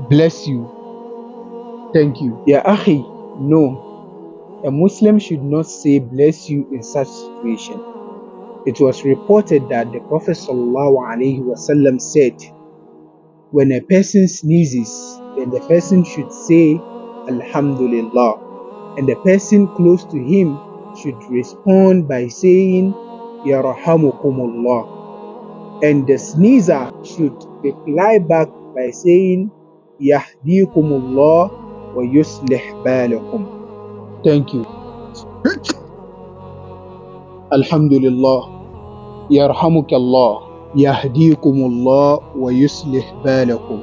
Bless you. Thank you. Ya akhi, no. A Muslim should not say bless you in such situation. It was reported that the Prophet ﷺ said, when a person sneezes, then the person should say Alhamdulillah, and the person close to him should respond by saying Yarhamukumullah, and the sneezer should reply back by saying Yahdikumullah wa yuslih balakum. Thank you. Alhamdulillah. Yarhamukallah. Yahdikumullah wa yuslih balakum.